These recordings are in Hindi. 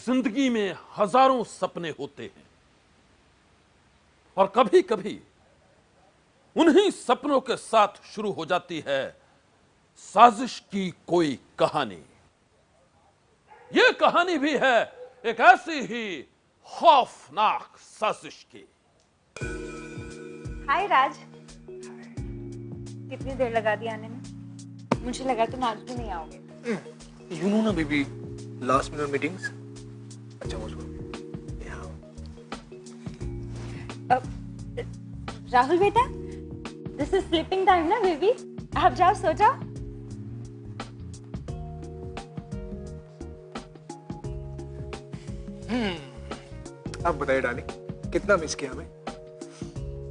जिंदगी में हजारों सपने होते हैं और कभी कभी उन्हीं सपनों के साथ शुरू हो जाती है साजिश की कोई कहानी। यह कहानी भी है एक ऐसी ही खौफनाक साजिश की। हाय राज, कितनी देर लगा दी आने में? मुझे लगा तुम आज भी नहीं आओगे। यू नो ना बेबी, लास्ट मिनट मीटिंग्स। अच्छा मुझको राहुल बेटा, दिस इज स्लीपिंग टाइम ना बेबी, आप जाओ सो जाओ। आप बताइए डार्लिंग, कितना मिस किया हमें?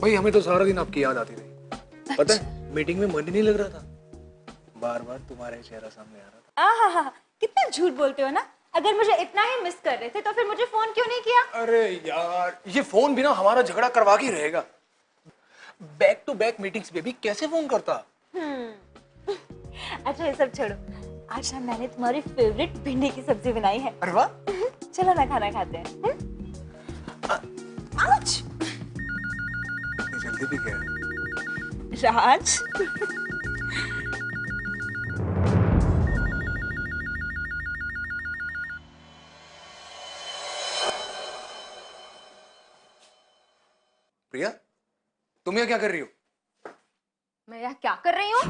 भाई हमें तो सारा दिन आपकी याद आती रही। पता है मीटिंग में मन ही नहीं लग रहा था, बार बार तुम्हारा चेहरा सामने आ रहा था। कितना झूठ बोलते हो ना। अगर मुझे इतना ही मिस कर रहे थे तो फिर मुझे फोन क्यों नहीं किया? अरे यार ये फोन भी ना हमारा झगड़ा करवा के रहेगा। Back to back meetings baby, कैसे फोन करता? अच्छा ये सब छोड़ो, आज ना मैंने तुम्हारी फेवरेट भिंडी की सब्जी बनाई है। अरे वाह, चलो ना खाना खाते हैं। आउच! जल्दी भी क्या है? राज प्रिया, तुम यहाँ क्या कर रही हो? मैं यहाँ क्या कर रही हूँ?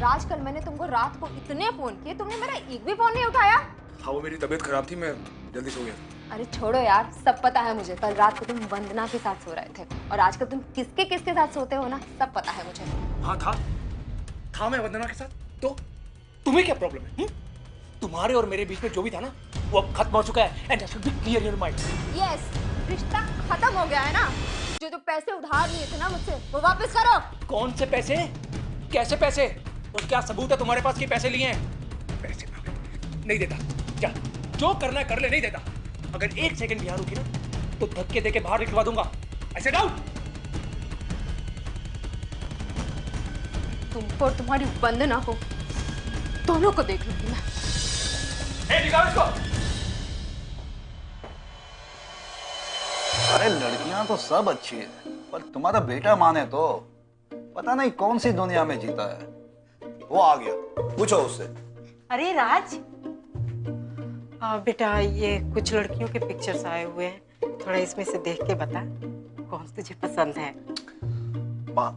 राज, कल मैंने तुमको रात को इतने फोन किए, तुमने मेरा एक भी फोन नहीं उठाया। हाँ वो मेरी तबीयत खराब थी, मैं जल्दी सो गया। अरे छोड़ो यार, सब पता है मुझे। कल रात को तुम वंदना के साथ सो रहे थे और आजकल तुम किसके किसके साथ सोते हो ना, सब पता है मुझे। हाँ था मैं वंदना के साथ। तो तुम्हें क्या प्रॉब्लम है? तुम्हारे और मेरे बीच में जो भी था ना, वो अब खत्म हो चुका है। And that should be clear in your mind. Yes, रिश्ता खत्म हो गया है ना। जो तो पैसे उधार लिए थे ना मुझसे, वो वापस करो। कौन से पैसे? कैसे पैसे? और क्या सबूत है तुम्हारे पास कि पैसे लिए हैं? पैसे नहीं देता। क्या जो करना है कर ले, नहीं देता। अगर एक सेकंड भी यहाँ रुकी ना तो धक्के देके बाहर निकलवा दूंगा। ऐसे डाउट। तुमको और तुम्हारी वंदना को दोनों को देख लूंगी मैं। निकाल इसको। अरे लड़कियां तो सब अच्छी है, पर तुम्हारा बेटा माने तो पता नहीं कौन सी दुनिया में जीता है। वो आ गया, पूछो उससे। अरे राज, बेटा ये कुछ लड़कियों के पिक्चर्स आए हुए हैं, थोड़ा इसमें से देख के बता कौन तुझे पसंद है। माँ,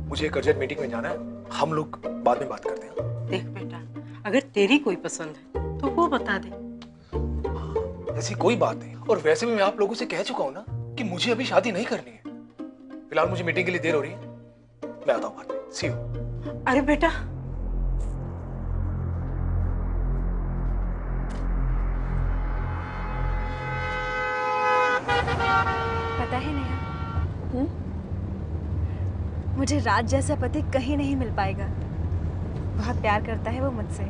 मुझे एक अर्जेंट मीटिंग में जाना है, हम लोग बाद में बात करते हैं। देख बेटा, अगर तेरी कोई पसंद है तो वो बता दे। ऐसी कोई बात नहीं, और वैसे भी मैं आप लोगों से कह चुका हूँ ना कि मुझे अभी शादी नहीं करनी है। फिलहाल मुझे मीटिंग के लिए देर हो रही है, मैं आता हूँ बाद में। सी यू। अरे बेटा, पता है नेहा, मुझे राज जैसा पति कहीं नहीं मिल पाएगा। बहुत प्यार करता है वो मुझसे।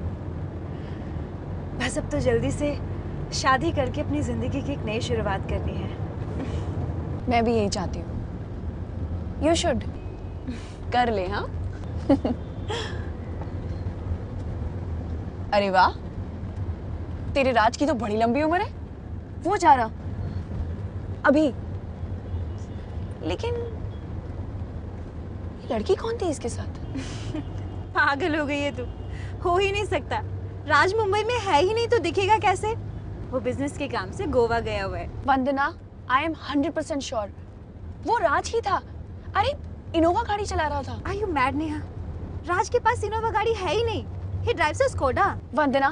बस अब तो जल्दी से शादी करके अपनी जिंदगी की एक नई शुरुआत करनी है। मैं भी यही चाहती हूँ। यू शुड कर ले। हाँ अरे वाह, तेरे राज की तो बड़ी लंबी उम्र है। वो जा रहा अभी, लेकिन ये लड़की कौन थी इसके साथ? पागल हो गई है तू, हो ही नहीं सकता। राज मुंबई में है ही नहीं तो दिखेगा कैसे? वो बिजनेस के काम से गोवा गया हुआ है। वंदना, आई एम 100% श्योर वो राज ही था। अरे इनोवा गाड़ी चला रहा था। Are you mad Neha? Raj के पास इनोवा गाड़ी है ही नहीं। ही ड्राइव्स अ स्कोडा। वंदना,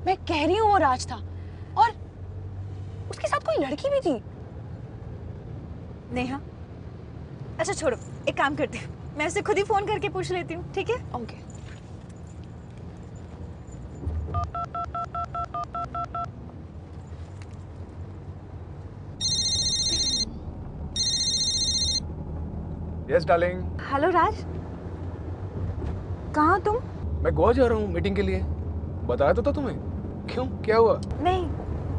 मैं कह रही हूँ वो राज था, और उसके साथ कोई लड़की भी थी। नेहा, अच्छा छोड़ो, एक काम करती हूँ, मैं उसे खुद ही फोन करके पूछ लेती हूँ, ठीक है? ओके। Yes darling. हेलो राज, कहाँ तुम? मैं गोवा जा रहा हूँ मीटिंग के लिए। बताया तो था तुम्हें। क्यों, क्या हुआ? नहीं,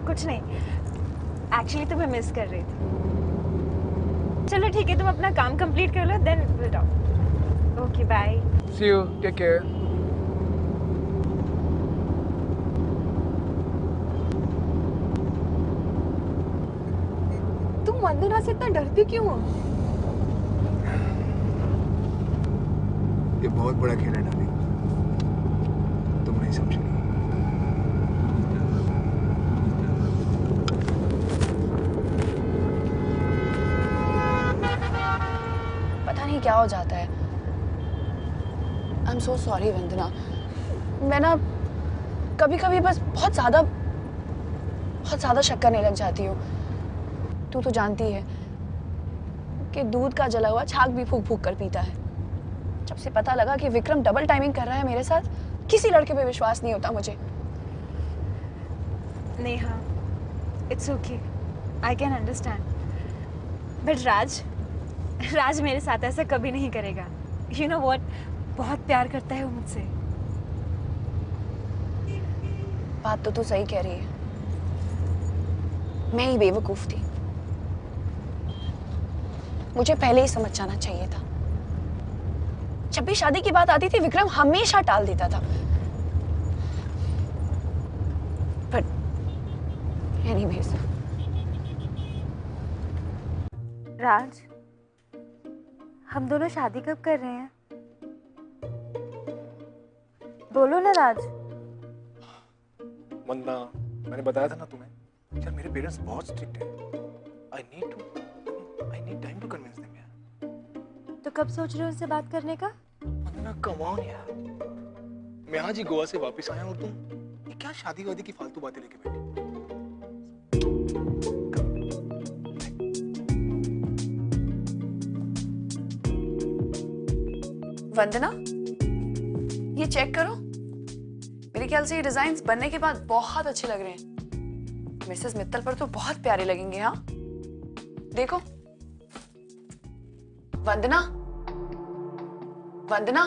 कुछ नहीं। एक्चुअली तुम्हें मिस कर रही थी। चलो ठीक है, तुम अपना काम कंप्लीट कर लो, then will talk. Okay bye. See you, take care. Vandana से इतना डरती क्यों हो? ये बहुत बड़ा खेल है डार्लिंग, तुम नहीं समझोगी। पता नहीं क्या हो जाता है। आई एम सो सॉरी वंदना। मैं ना कभी कभी बस बहुत ज्यादा शक करने लग जाती हूँ। तू तो जानती है कि दूध का जला हुआ छाछ भी फूक फूक कर पीता है। जब से पता लगा कि विक्रम डबल टाइमिंग कर रहा है मेरे साथ, किसी लड़के पे विश्वास नहीं होता मुझे। Neha, it's okay, I can understand, but Raj मेरे साथ ऐसा कभी नहीं करेगा। यू नो व्हाट, बहुत प्यार करता है वो मुझसे। बात तो तू सही कह रही है, मैं ही बेवकूफ थी। मुझे पहले ही समझ जाना चाहिए था। जब भी शादी की बात आती थी विक्रम हमेशा टाल देता था। बट एनीवेज, राज, हम दोनों शादी कब कर रहे हैं? बोलो ना राज। वंदना, मैंने बताया था ना तुम्हें, यार मेरे पेरेंट्स बहुत स्ट्रिक्ट हैं। I need time to convince them यार। तो कब सोच रहे हो उनसे बात करने का? वंदना कम ऑन यार, मैं आज ही गोवा से वापस आया और तुम ये क्या शादी वादी की फालतू बातें लेके बैठी। वंदना, ये चेक करो। मेरे ख्याल से ये डिजाइन्स बनने के बाद बहुत अच्छे लग रहे हैं। मिसेस मित्तल पर तो बहुत प्यारे लगेंगे। हाँ देखो। वंदना, वंदना,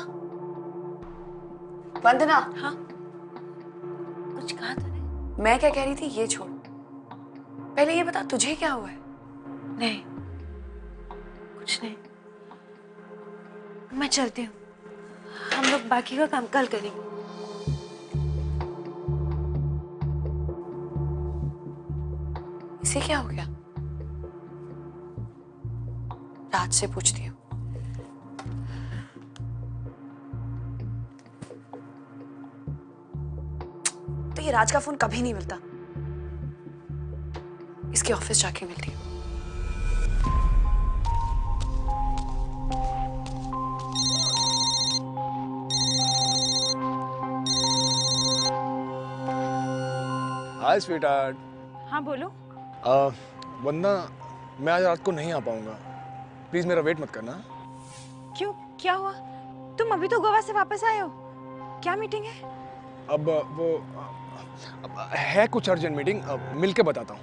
वंदना। हाँ, कुछ कहा तूने? मैं क्या कह रही थी ये छोड़, पहले ये बता तुझे क्या हुआ है? नहीं, कुछ नहीं, मैं चलती हूँ। हम लोग बाकी का काम कल करेंगे। इसे क्या हो गया? राज से पूछती हूँ। तो ये राज का फोन कभी नहीं मिलता। इसके ऑफिस जाके मिलती हूँ। हाय स्वीटहार्ट। हाँ बोलो। वंदना, मैं आज रात को नहीं आ पाऊंगा, प्लीज मेरा वेट मत करना। क्यों, क्या हुआ? तुम अभी तो गोवा से वापस आए हो, क्या मीटिंग है? अब वो है कुछ अर्जेंट मीटिंग, मिल के बताता हूँ।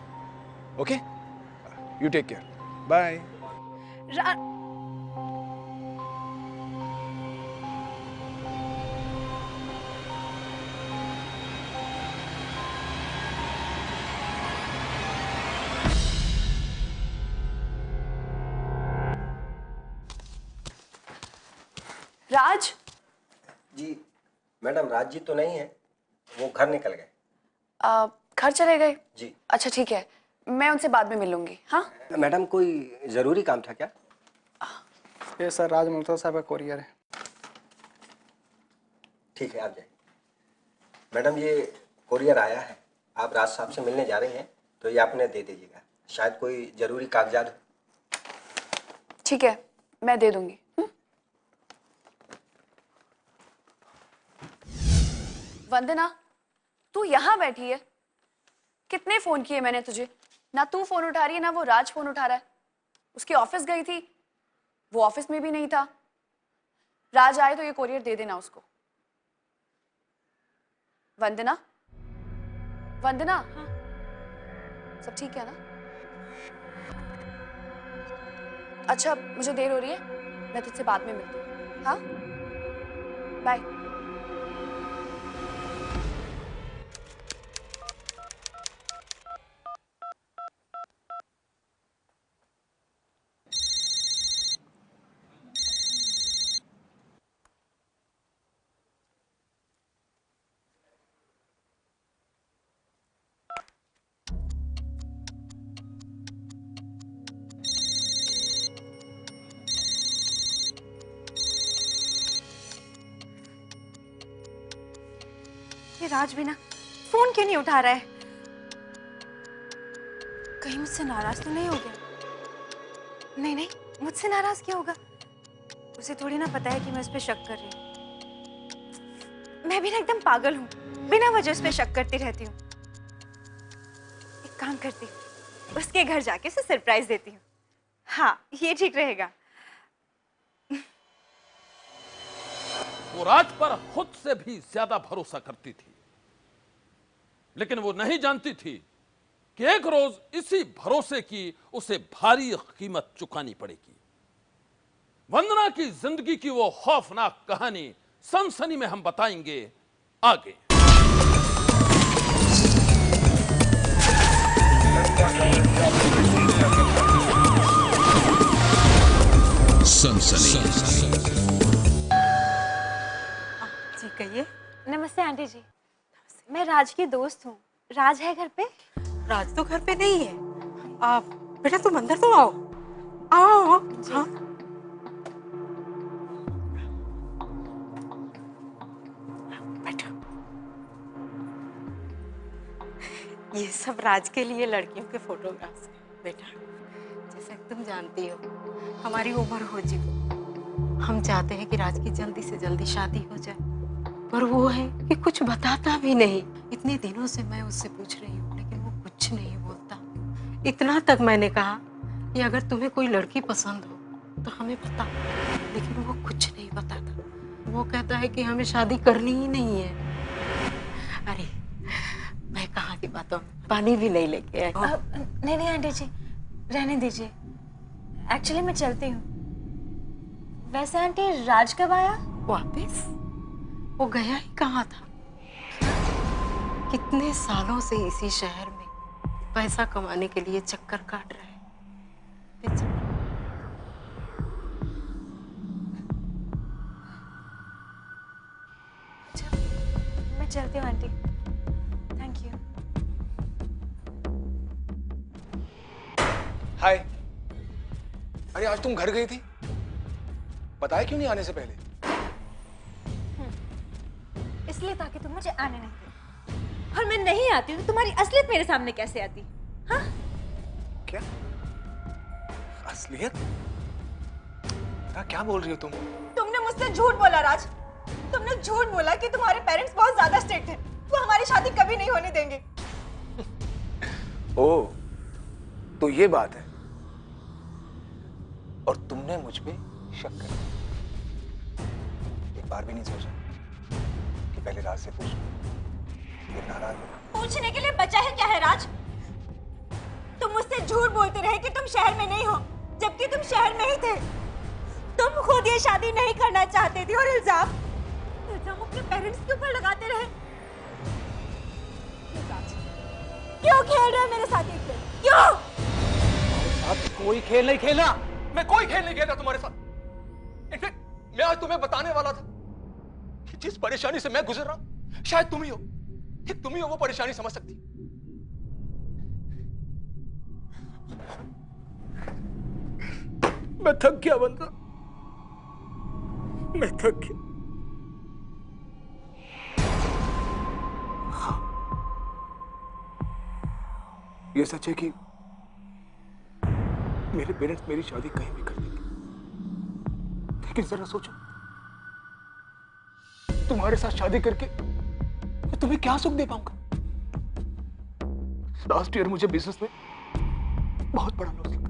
Okay, you take care, bye. Raj, जी मैडम, राज जी तो नहीं है, वो घर निकल गए। घर चले गए? जी। अच्छा ठीक है, मैं उनसे बाद में मिलूंगी। हाँ मैडम, कोई जरूरी काम था क्या? ये सर राज मुल्ता साहब का कोरियर है। ठीक है, आप जाइए। मैडम, ये कोरियर आया है, आप राज साहब से मिलने जा रही हैं, तो ये आपने दे दीजिएगा, शायद कोई जरूरी कागजात हो। ठीक है, मैं दे दूंगी। वंदना, तू यहाँ बैठी है? कितने फोन किए मैंने तुझे, ना तू फोन उठा रही है ना वो राज फोन उठा रहा है। उसके ऑफिस गई थी, वो ऑफिस में भी नहीं था। राज आए तो ये कोरियर दे देना उसको। वंदना, वंदना। हाँ, सब ठीक है ना? अच्छा, मुझे देर हो रही है, मैं तुझसे बाद में मिलती हूँ। हाँ, बाय। ये राज भी ना फोन क्यों नहीं उठा रहा है? कहीं मुझसे नाराज तो नहीं हो गया? नहीं नहीं, मुझसे नाराज क्यों होगा? उसे थोड़ी ना पता है कि मैं उस पर शक कर रही हूँ। मैं भी ना एकदम पागल हूँ, बिना वजह उस पर शक करती रहती हूँ। एक काम करती हूँ, उसके घर जाके उसे सरप्राइज देती हूँ। हाँ, ये ठीक रहेगा। वो राज पर खुद से भी ज्यादा भरोसा करती थी, लेकिन वो नहीं जानती थी कि एक रोज इसी भरोसे की उसे भारी कीमत चुकानी पड़ेगी। वंदना की जिंदगी की वो खौफनाक कहानी सनसनी में हम बताएंगे आगे। जी कहिए। नमस्ते आंटी जी, मैं राज की दोस्त हूँ। राज है घर पे? राज तो घर पे नहीं है। आप बेटा तुम अंदर तो आओ। आओ आओ। हाँ बैठो। ये सब राज के लिए लड़कियों के फोटोग्राफ्स हैं बेटा। जैसा कि तुम जानती हो, हमारी उम्र हो चुकी, हम चाहते हैं कि राज की जल्दी से जल्दी शादी हो जाए, पर वो है कि कुछ बताता भी नहीं। इतने दिनों से मैं उससे पूछ रही हूँ, लेकिन वो कुछ नहीं बोलता। इतना तक मैंने कहा कि अगर तुम्हें कोई लड़की पसंद हो तो हमें बता, लेकिन वो कुछ नहीं बताता। वो कहता है कि हमें शादी करनी ही नहीं है। अरे मैं कहाँ की बातों में पानी भी नहीं लेके आई। नहीं नहीं आंटी जी, रहने दीजिए। एक्चुअली मैं चलती हूँ। वैसे आंटी राज कब आया? वापस? वो गया ही कहाँ था? कितने सालों से इसी शहर में पैसा कमाने के लिए चक्कर काट रहे हैं। मैं चलती हूँ आंटी। Thank you. हाय। अरे आज तुम घर गई थी, बताया क्यों नहीं आने से पहले? इसलिए ताकि तुम मुझे आने नहीं दे। और मैं नहीं आती हूँ तो तुम्हारी असलियत मेरे सामने कैसे आती? हाँ? क्या असलियत? क्या बोल रही हो तुम? तुमने मुझसे झूठ बोला राज। तुमने झूठ बोला कि तुम्हारे पेरेंट्स बहुत ज्यादा स्ट्रिक्ट हैं, वो हमारी शादी कभी नहीं होने देंगे। ओह, तो ये बात है। और तुमने मुझ पे शक कर एक बार भी नहीं सोचा कि पहले राज से पूछूं? ये नाराज हो? पूछने के लिए बचा है क्या है राज? तुम मुझसे झूठ बोलते रहे कि तुम शहर में नहीं हो, जबकि तुम शहर में ही थे। तुम खुद ये शादी नहीं करना चाहते थे और इल्जाम अपने पेरेंट्स के ऊपर लगाते रहे। क्यों खेल रहे हो मेरे साथ ये खेल? क्यों? साथ कोई खेल नहीं खेला। मैं कोई खेल नहीं खेला तुम्हारे साथ। इनफैक्ट मैं आज तुम्हें बताने वाला था कि जिस परेशानी से मैं गुजर रहा हूं, शायद तुम ही हो, तुम ही हो वो परेशानी समझ सकती। मैं थक गया बंदा, मैं थक गया। हाँ, ये सच है कि मेरे पेरेंट्स मेरी शादी कहीं भी कर देंगे, लेकिन जरा सोचो, तुम्हारे साथ शादी करके मैं तुम्हें क्या सुख दे पाऊंगा? लास्ट ईयर मुझे बिजनेस में बहुत बड़ा लॉस लगा।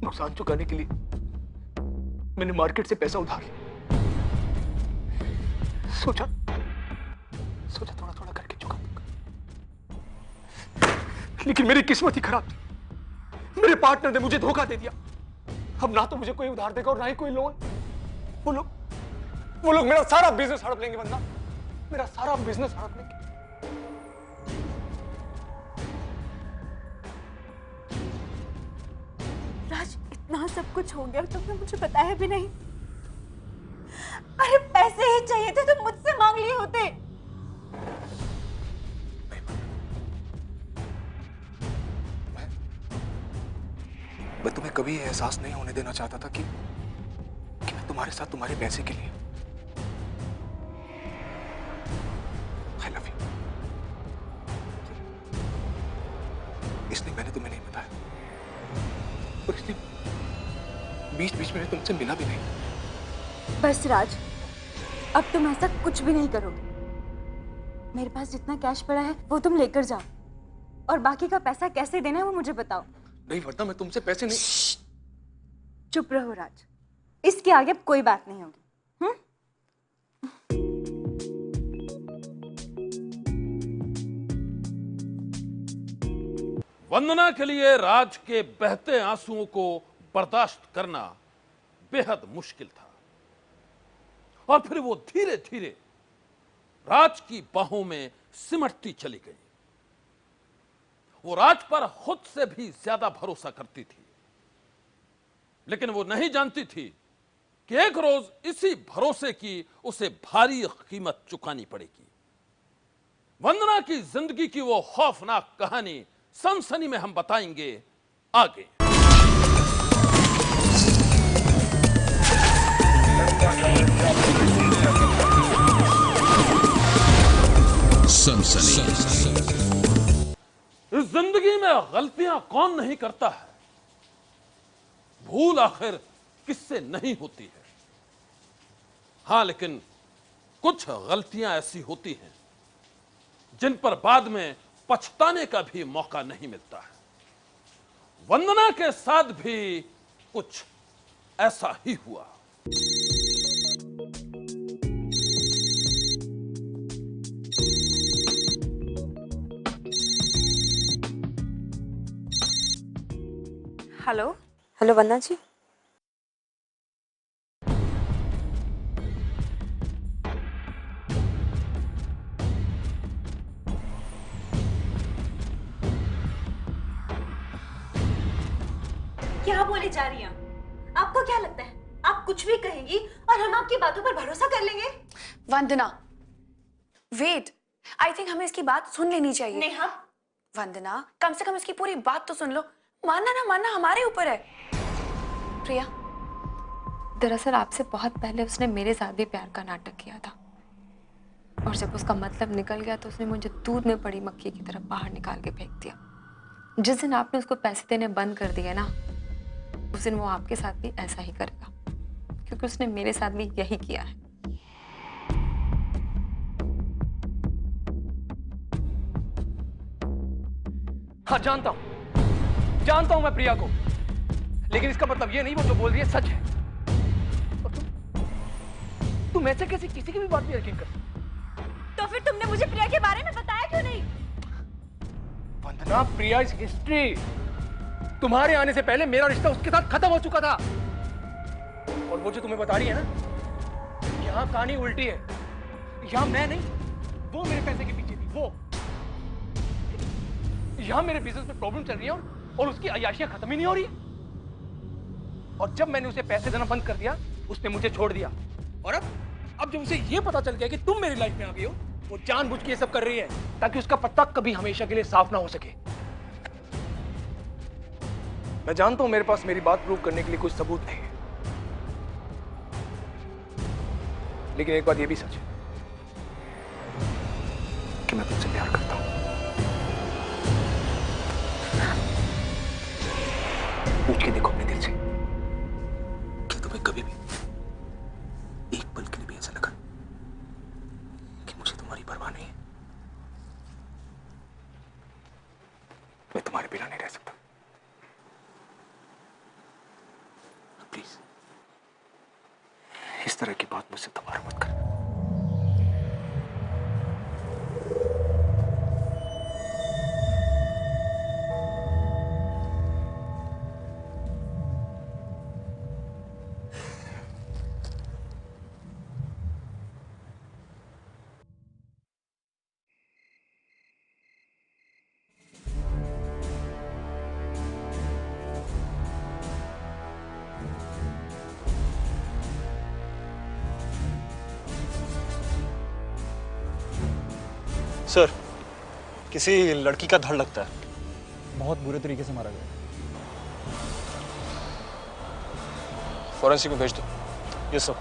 नुकसान चुकाने के लिए मैंने मार्केट से पैसा उधार लिया। सोचा थोड़ा थोड़ा करके चुका दूंगा, लेकिन मेरी किस्मत ही खराब थी। मेरे पार्टनर ने मुझे धोखा दे दिया। अब ना तो मुझे कोई उधार देगा और ना ही कोई लोन। वो लोग मेरा सारा बिजनेस हड़प लेंगे बंदा, मेरा सारा बिजनेस हड़प लेंगे। राज, इतना सब कुछ हो गया तुमने मुझे बताया भी नहीं। अरे पैसे ही चाहिए थे तो मुझसे मांग लिए होते। मैं तुम्हें कभी एहसास नहीं होने देना चाहता था कि मैं तुम्हारे साथ तुम्हारे पैसे के लिए। इसलिए मैंने तुम्हें नहीं बताया। और इसलिए बीच बीच में तुमसे मिला भी नहीं। बस राज, अब तुम ऐसा कुछ भी नहीं करोगे। मेरे पास जितना कैश पड़ा है वो तुम लेकर जाओ, और बाकी का पैसा कैसे देना है वो मुझे बताओ। नहीं वरना मैं तुमसे पैसे नहीं। चुप रहो राज, इसके आगे अब कोई बात नहीं होगी। वंदना के लिए राज के बहते आंसुओं को बर्दाश्त करना बेहद मुश्किल था, और फिर वो धीरे धीरे राज की बाहों में सिमटती चली गई। वो राज पर खुद से भी ज्यादा भरोसा करती थी, लेकिन वो नहीं जानती थी कि एक रोज इसी भरोसे की उसे भारी कीमत चुकानी पड़ेगी। वंदना की जिंदगी की वो खौफनाक कहानी सनसनी में हम बताएंगे आगे। सनसनी। इस जिंदगी में गलतियां कौन नहीं करता है? भूल आखिर किससे नहीं होती है? हां, लेकिन कुछ गलतियां ऐसी होती हैं जिन पर बाद में पछताने का भी मौका नहीं मिलता है। वंदना के साथ भी कुछ ऐसा ही हुआ। हेलो। हेलो वंदना जी। क्या बोली जा रही हैं? आपको क्या लगता है आप कुछ भी कहेंगी और हम आपकी बातों पर भरोसा कर लेंगे? वंदना, वेट, आई थिंक हमें इसकी बात सुन लेनी चाहिए। नेहा, वंदना, कम से कम इसकी पूरी बात तो सुन लो। मानना ना मानना हमारे ऊपर है। प्रिया, दरअसल आपसे बहुत पहले उसने मेरे साथ भी प्यार का नाटक किया था, और जब उसका मतलब निकल गया तो उसने मुझे दूध में पड़ी मक्खी की तरह बाहर निकाल के फेंक दिया। जिस दिन आपने उसको पैसे देने बंद कर दिए ना, उस दिन वो आपके साथ भी ऐसा ही करेगा, क्योंकि उसने मेरे साथ भी यही किया है। हाँ जानता हूं मैं प्रिया को, लेकिन इसका मतलब ये नहीं वो जो बोल रही है सच है। और तुम ऐसे कैसे किसी की भी बात पे यकीन करती? तो फिर तुमने मुझे प्रिया के बारे में बताया क्यों नहीं? वंदना, प्रिया इज हिस्ट्री। तुम्हारे आने से पहले मेरा रिश्ता उसके साथ खत्म हो चुका था। और वो जो तुम्हें बता रही है ना, यहाँ कहानी उल्टी है। यहाँ मैं नहीं, वो मेरे पैसे के पीछे थी। वो यहाँ मेरे बिजनेस में प्रॉब्लम चल रही है और उसकी अय्याशियां खत्म ही नहीं हो रही है। और जब मैंने उसे पैसे देना बंद कर दिया, उसने मुझे छोड़ दिया। और अब जब उसे ये पता चल गया कि तुम मेरी लाइफ में आ गई हो, वो जानबूझ के ये सब कर रही है ताकि उसका पत्ता कभी हमेशा के लिए साफ ना हो सके। मैं जानता हूं मेरे पास मेरी बात प्रूव करने के लिए कोई सबूत नहीं है, लेकिन एक बात ये भी सच है कि मैं तुमसे प्यार करता हूं। पूछ के देखो अपने दिल से कि तुम्हें कभी भी एक पल के लिए भी ऐसा लगा कि मुझे तुम्हारी परवाह नहीं है? मैं तुम्हारे बिना नहीं रह सकता। प्लीज इस तरह की बात मुझसे दोबारा मत कर। सर, किसी लड़की का धड़ लगता है। बहुत बुरे तरीके से मारा गया। फॉरेंसिक में भेज दो। Yes sir.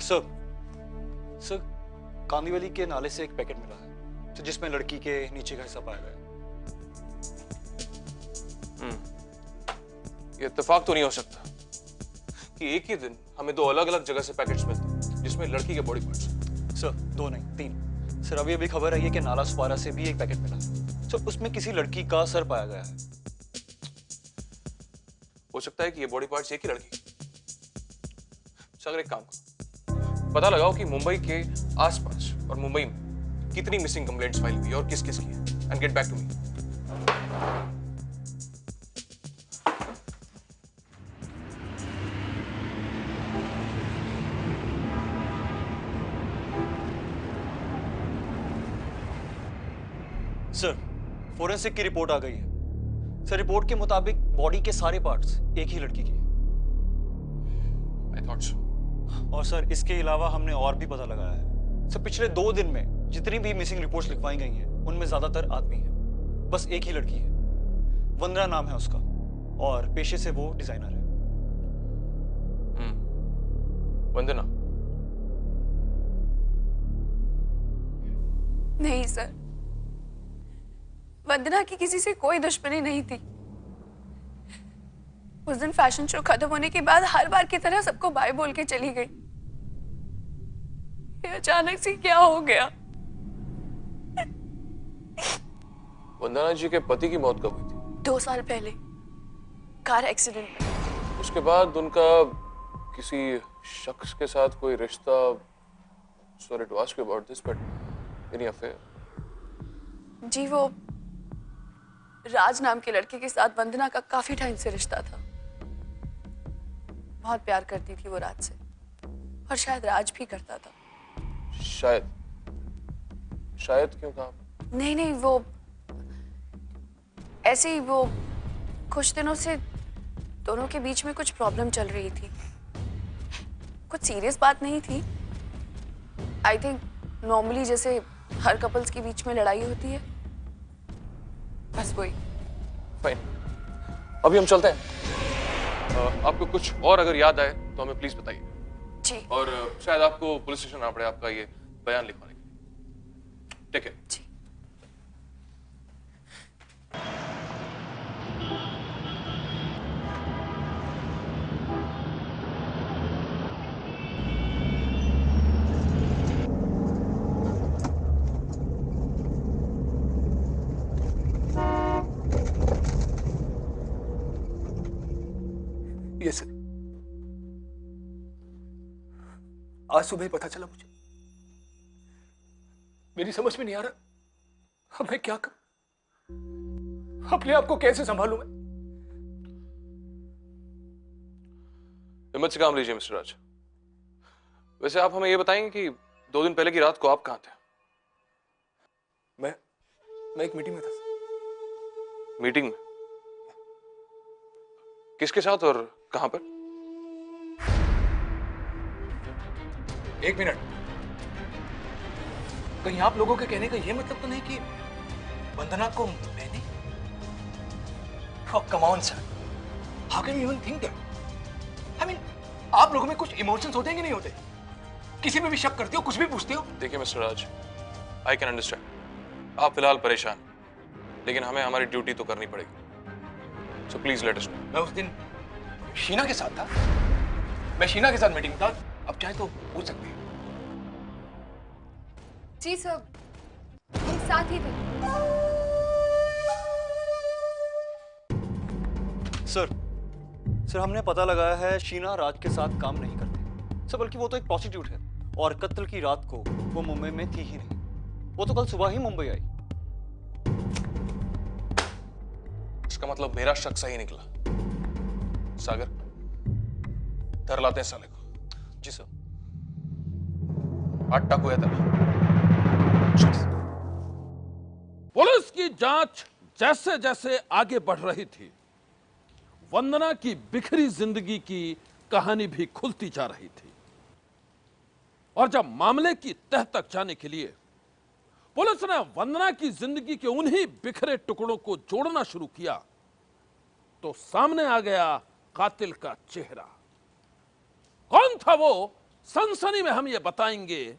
Sir, sir Kandivali के नाले से एक पैकेट मिला है तो जिसमें लड़की के नीचे का हिस्सा पाया गया। ये इत्तेफाक तो नहीं हो सकता कि एक ही दिन हमें दो अलग अलग जगह से पैकेट्स मिलते हैं जिसमें लड़की के बॉडी पार्ट्स हैं। सर 2 नहीं 3। सर अभी खबर आई है कि नाला सुपारा से भी एक पैकेट मिला। सर उसमें किसी लड़की का सर पाया गया है। हो सकता है कि ये बॉडी पार्ट्स एक ही लड़की। अगर एक काम करो, पता लगाओ कि मुंबई के आसपास और मुंबई में कितनी मिसिंग कंप्लेंट्स फाइल हुई और किस किस की है, and get back to me. Sir forensic की रिपोर्ट आ गई है। सर रिपोर्ट के मुताबिक बॉडी के सारे पार्ट्स एक ही लड़की के हैं। I thought so. और सर इसके अलावा हमने और भी पता लगाया है। सर पिछले 2 दिन में जितनी भी मिसिंग रिपोर्ट्स लिखवाई गई हैं उनमें ज्यादातर आदमी हैं। बस एक ही लड़की है, वंदना नाम है उसका, और पेशे से वो डिजाइनर है। वंदना? नहीं सर, वंदना की किसी से कोई दुश्मनी नहीं थी। उस दिन फैशन शो खत्म होने के बाद हर बार की तरह सबको बाय बोल के चली गई। ये अचानक से क्या हो गया? वंदना जी के पति की मौत कब हुई थी? 2 साल पहले कार एक्सीडेंट में। उसके बाद उनका किसी शख्स के साथ कोई रिश्ता? Sorry to ask you about this but any affair? जी वो राज नाम के लड़के के साथ वंदना का काफी टाइम से रिश्ता था। बहुत प्यार करती थी वो राज से, और शायद राज भी करता था। शायद? शायद क्यों कहा? नहीं नहीं, वो ऐसे ही, वो कुछ दिनों से दोनों के बीच में कुछ प्रॉब्लम चल रही थी। कुछ सीरियस बात नहीं थी। आई थिंक नॉर्मली जैसे हर कपल्स के बीच में लड़ाई होती है, बस वही। फाइन, अभी हम चलते हैं। आपको कुछ और अगर याद आए तो हमें प्लीज बताइए। जी। और शायद आपको पुलिस स्टेशन आना पड़े आपका ये बयान लिखवाने के लिए। ठीक है जी। यस सर, आज सुबह ही पता चला मुझे। मेरी समझ में नहीं आ रहा अब मैं क्या करूं, अपने आप को कैसे संभालूं मैं। हिम्मत से काम लीजिए मिस्टर राज। वैसे आप हमें ये बताएंगे कि 2 दिन पहले की रात को आप कहां थे? मैं एक मीटिंग में था। मीटिंग में? किसके साथ और कहां पर? 1 मिनट, कहीं आप लोगों के कहने का यह मतलब तो नहीं कि वंदना को मैंने? Come on sir, how can you even think that? I mean, आप लोगों में कुछ इमोशंस होते हैं कि नहीं होते? किसी पे भी शक करते हो, कुछ भी पूछते हो? देखिए mister Raj, I can understand आप फिलहाल परेशान, लेकिन हमें हमारी ड्यूटी तो करनी पड़ेगी। So please let us know. मैं उस दिन शीना के साथ था, मैं शीना के साथ मीटिंग में था। अब चाहे तो पूछ सकते हैं। जी सर, हम साथ ही थे। सर हमने पता लगाया है शीना राज के साथ काम नहीं करती सर, बल्कि वो तो एक प्रोस्टिट्यूट है, और कत्ल की रात को वो मुंबई में थी ही नहीं। वो तो कल सुबह ही मुंबई आई। इसका मतलब मेरा शक सही निकला। सागर, धर लाते हैं साले को। जी सर। आटा को था। पुलिस की जांच जैसे जैसे आगे बढ़ रही थी, वंदना की बिखरी जिंदगी की कहानी भी खुलती जा रही थी। और जब मामले की तह तक जाने के लिए पुलिस ने वंदना की जिंदगी के उन्हीं बिखरे टुकड़ों को जोड़ना शुरू किया, तो सामने आ गया कातिल का चेहरा। कौन था वो, सनसनी में हम ये बताएंगे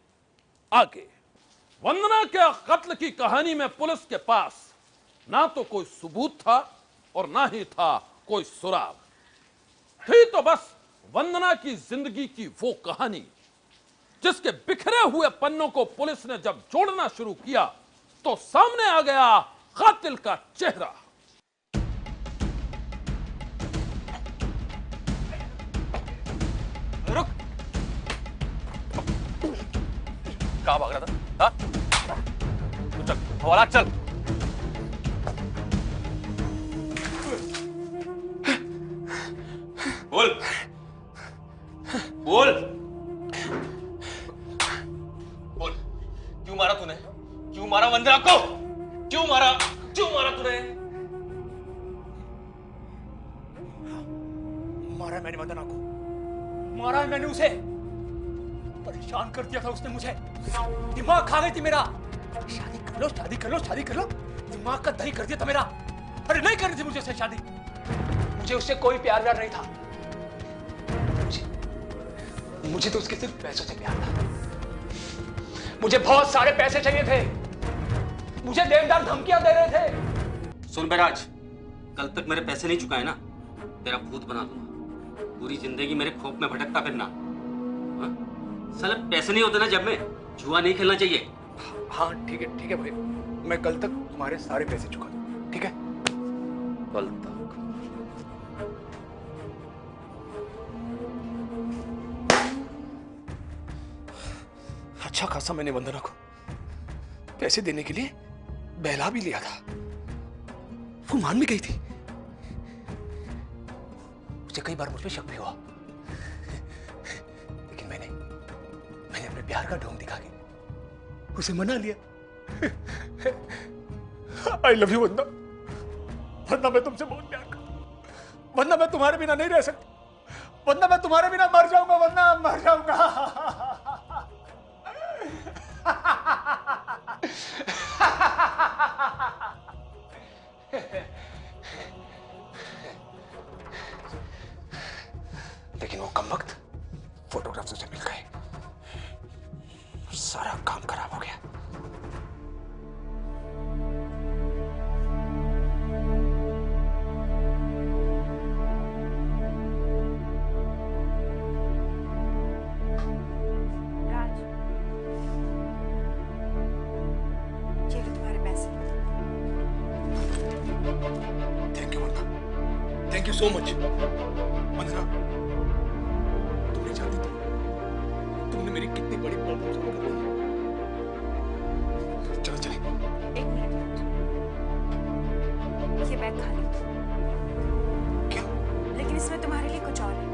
आगे। वंदना के कत्ल की कहानी में पुलिस के पास ना तो कोई सबूत था और ना ही था कोई सुराग। थी तो बस वंदना की जिंदगी की वो कहानी जिसके बिखरे हुए पन्नों को पुलिस ने जब जोड़ना शुरू किया तो सामने आ गया कातिल का चेहरा। रुक, कहां भाग रहा था? हाँ? चल, हवाला चल। बोल, बोल, बोल, क्यों मारा तूने? क्यों मारा वंदना को? क्यों मारा तूने? मारा है मैंने वंदना को, मारा है मैंने उसे। परेशान कर दिया था उसने मुझे, दिमाग खा गई थी मेरा। शादी कर लो, शादी कर लो, शादी कर लो, दिमाग का दही कर दिया था मेरा। अरे नहीं करनी थी मुझे उससे शादी, मुझे उससे कोई प्यार व्यार नहीं था। मुझे तो उसके सिर्फ पैसों से प्यार था। मुझे बहुत सारे पैसे चाहिए थे, मुझे देनदार धमकियां दे रहे थे। सुन बेराज, कल तक मेरे पैसे नहीं चुकाए ना, तेरा भूत बना दूंगा। पूरी जिंदगी मेरे खौफ में भटकता फिरना। साले पैसे नहीं होते ना जब में, जुआ नहीं खेलना चाहिए। हाँ ठीक है भाई, मैं कल तक तुम्हारे सारे पैसे चुका दूं, ठीक है? कल तक? अच्छा खासा मैंने वंदना को पैसे देने के लिए बहला भी लिया था, वो मान भी गई थी। मुझे कई बार मुझ पे शक भी हुआ, लेकिन मैंने अपने प्यार का ढोंग दिखा के उसे मना लिया। आई लव यू वंदना, वंदना मैं तुमसे बहुत प्यार करता हूं। वंदना मैं तुम्हारे बिना नहीं रह सकती, वंदना मैं तुम्हारे बिना मर जाऊंगा, वंदना मर जाऊंगा। लेकिन वो कमबख्त फोटोग्राफ्स से मिल गए, सारा काम खराब हो गया। राज, ये लो तुम्हारे पैसे। Thank you Vandana, thank you so much. Vandana, तुम नहीं जानती थी तुमने मेरी कितनी बड़ी प्रॉब्लम सॉल्व कर दी। चलो चले। एक मिनट, ये बैग खाली। क्या? लेकिन इसमें तुम्हारे लिए कुछ और है,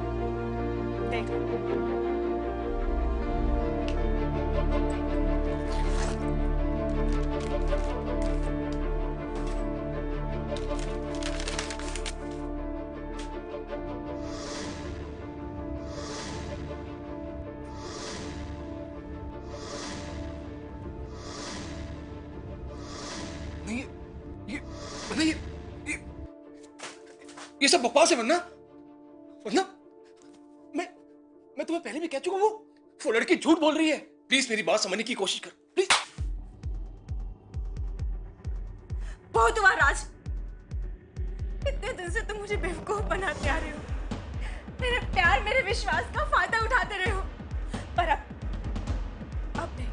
देख लो। ये सब बकवास है वरना मैं तुम्हें पहले भी कह चुका हूं, वो लड़की झूठ बोल रही है। प्लीज मेरी बात समझने की कोशिश कर, प्लीज। बहुत हुआ राज, इतने दिन से तुम मुझे बेवकूफ बनाते आ रहे हो, मेरे प्यार मेरे विश्वास का फायदा उठाते रहे हो, पर अब नहीं।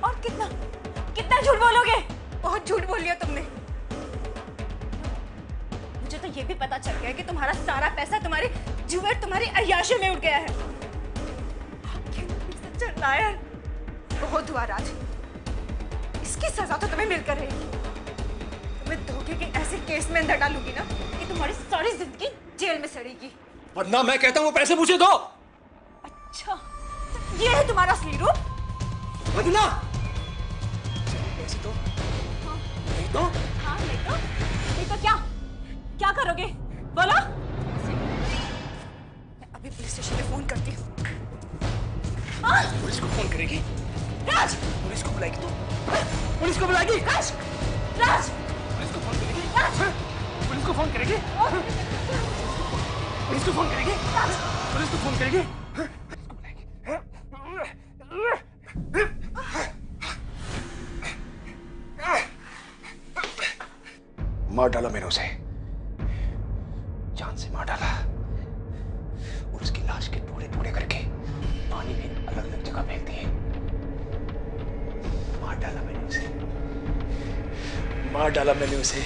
और कितना झूठ बोलोगे? बहुत झूठ बोल लिया तुमने। मुझे तो ये भी पता चल गया कि तुम्हारा सारा पैसा तुम्हारे जुए, तुम्हारी अय्याशी में उड़ गया है। सच्चा लायर। बहुत हुआ राज, इसकी सजा तो तुम्हें मिलकर रहेगी। तुम्हें धोखे के ऐसे केस में अंदर डालूंगी ना कि तुम्हारी सारी जिंदगी जेल में सड़ेगी। वरना मैं कहता हूं वो पैसे मुझे दो। अच्छा, तो ये है तुम्हारा असली रूप? वंदना, पैसे दो। नहीं दो? हाँ नहीं तो? नहीं तो क्या करोगे? बोलो। मैं अभी पुलिस स्टेशन में फोन करती हूँ। पुलिस को फोन करेगी? राज! पुलिस को बुलाएगी तू? पुलिस को बुलाएगी? राज! राज! पुलिस को फोन करेगी? राज! पुलिस को फोन करेगी? पुलिस को फोन करेगी? पुलिस को फोन करेगी? मार डाला मैंने उसे, जान से मार डाला और उसकी लाश के टुकड़े टुकड़े करके पानी में अलग अलग जगह फेंक दिए। मार डाला मैंने उसे, मार डाला मैंने उसे।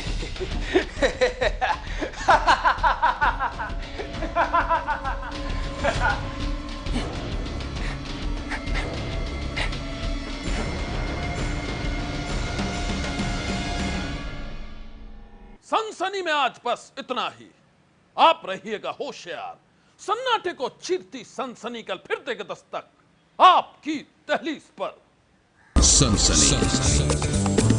सनसनी में आज बस इतना ही। आप रहिएगा होशियार। सन्नाटे को चीरती सनसनी कल फिर देगा दस्तक आपकी दहलीज पर। सनसनी।